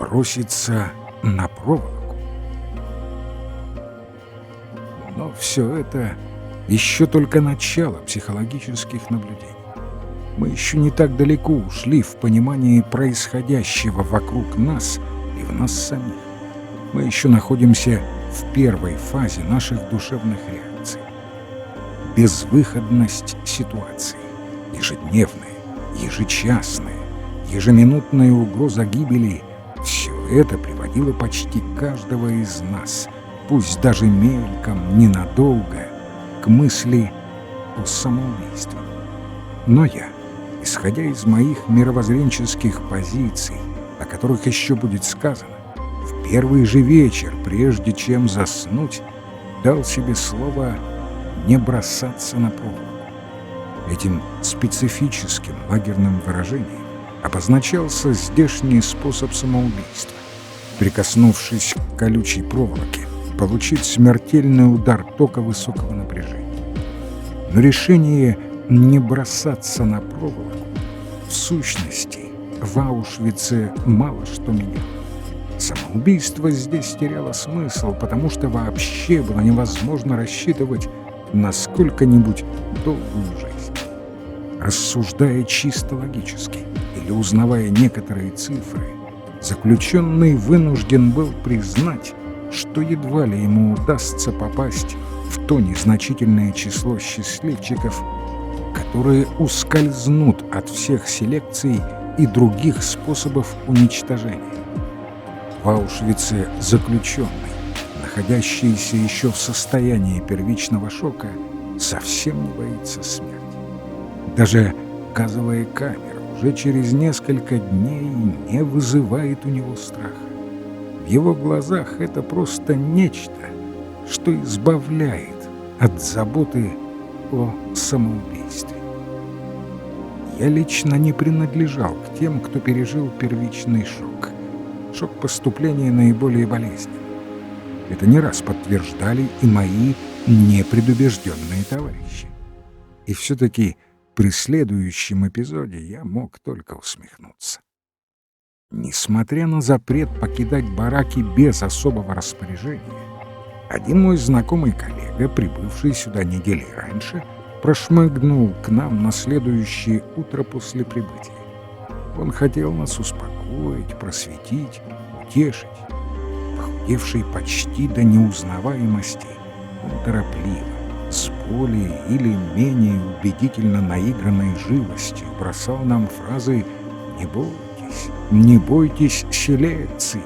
броситься на проволоку. Но все это еще только начало психологических наблюдений. Мы еще не так далеко ушли в понимании происходящего вокруг нас и в нас самих. Мы еще находимся в первой фазе наших душевных реакций. Безвыходность ситуации, ежедневная, ежечасная, ежеминутная угроза гибели — все это приводило почти каждого из нас, пусть даже мельком, ненадолго, к мысли о самоубийстве. Но я, исходя из моих мировоззренческих позиций, о которых еще будет сказано, в первый же вечер, прежде чем заснуть, дал себе слово не бросаться на проволоку. Этим специфическим лагерным выражением обозначался здешний способ самоубийства. Прикоснувшись к колючей проволоке, получить смертельный удар тока высокого напряжения. Но решение не бросаться на проволоку в сущности в Аушвице мало что меняло. Самоубийство здесь теряло смысл, потому что вообще было невозможно рассчитывать на сколько-нибудь долгую жизнь. Рассуждая чисто логически или узнавая некоторые цифры, заключенный вынужден был признать, что едва ли ему удастся попасть в то незначительное число счастливчиков, которые ускользнут от всех селекций и других способов уничтожения. В Аушвице заключенный, находящийся еще в состоянии первичного шока, совсем не боится смерти. Даже газовая камера уже через несколько дней не вызывает у него страха. В его глазах это просто нечто, что избавляет от заботы о самоубийстве. Я лично не принадлежал к тем, кто пережил первичный шок. Шок поступления наиболее болезненный. Это не раз подтверждали и мои непредубежденные товарищи. И все-таки при следующем эпизоде я мог только усмехнуться. Несмотря на запрет покидать бараки без особого распоряжения, один мой знакомый коллега, прибывший сюда недели раньше, прошмыгнул к нам на следующее утро после прибытия. Он хотел нас успокоить, просветить, утешить. Похудевший почти до неузнаваемости, он торопливо, с более или менее убедительно наигранной живостью бросал нам фразы не бойтесь селекции.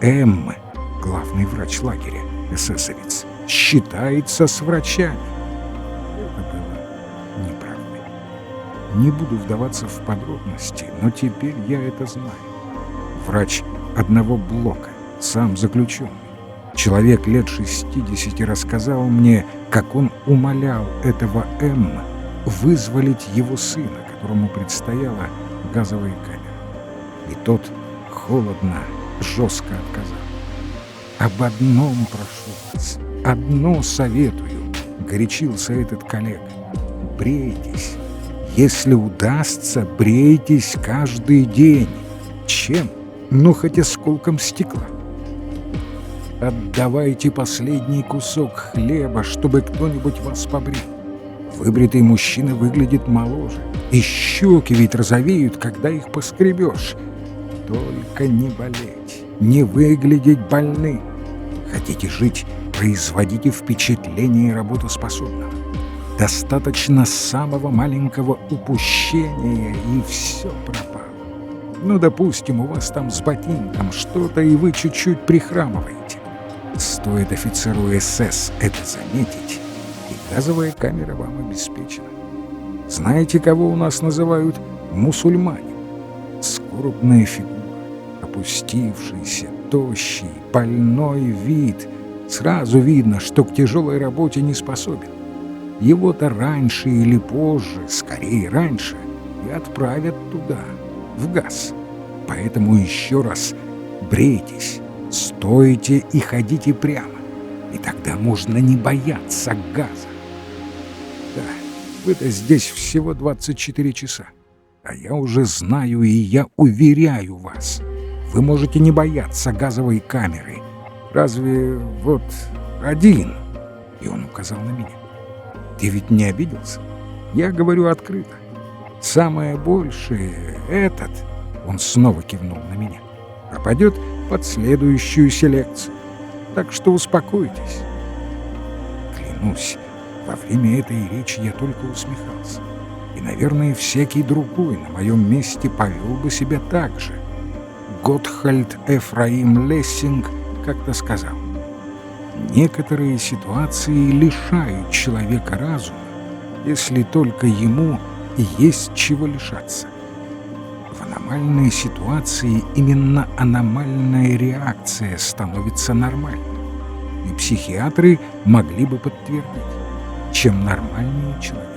М, главный врач лагеря, эсэсовец, считается с врачами. Это было неправдой. Не буду вдаваться в подробности, но теперь я это знаю. Врач одного блока, сам заключенный, человек лет 60, рассказал мне, как он умолял этого М вызволить его сына, которому предстояла газовая камера. И тот холодно, жестко отказал. «Об одном прошу вас, одно советую», — горячился этот коллега. «Брейтесь. Если удастся, брейтесь каждый день. Чем? Ну, хоть осколком стекла. Отдавайте последний кусок хлеба, чтобы кто-нибудь вас побрил. Выбритый мужчина выглядит моложе, и щеки ведь розовеют, когда их поскребешь. Только не болеть, не выглядеть больным. Хотите жить, производите впечатление работоспособного. Достаточно самого маленького упущения, и все пропало. Ну, допустим, у вас там с ботинком что-то, и вы чуть-чуть прихрамываете. Стоит офицеру СС это заметить, и газовая камера вам обеспечена. Знаете, кого у нас называют мусульманин? Скорбная фигура, опустившийся, тощий, больной вид. Сразу видно, что к тяжелой работе не способен. Его-то раньше или позже, скорее раньше, и отправят туда, в газ. Поэтому еще раз брейтесь, стойте и ходите прямо. И тогда можно не бояться газа. Да, вы-то здесь всего 24 часа. А я уже знаю, и я уверяю вас, Вы можете не бояться газовой камеры. Разве вот один?» И он указал на меня. «Ты ведь не обиделся? Я говорю открыто. Самое большее этот, он снова кивнул на меня, попадет под следующую селекцию. Так что успокойтесь». Клянусь, во время этой речи я только усмехался. И, наверное, всякий другой на моем месте повел бы себя так же. Готхальд Эфраим Лессинг как-то сказал: «Некоторые ситуации лишают человека разума, если только ему и есть чего лишаться». В аномальной ситуации именно аномальная реакция становится нормальной. И психиатры могли бы подтвердить: чем нормальнее человек,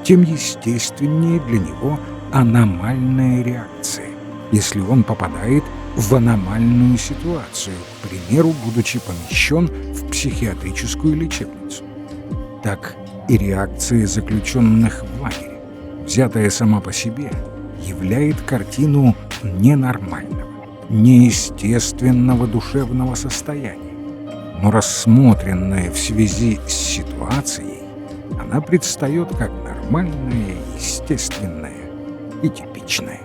тем естественнее для него аномальная реакция, если он попадает в аномальную ситуацию, к примеру, будучи помещен в психиатрическую лечебницу. Так и реакция заключенных в лагере, взятая сама по себе, являет картину ненормального, неестественного душевного состояния, но рассмотренная в связи с ситуацией, она предстает как нормальная, естественная и типичная.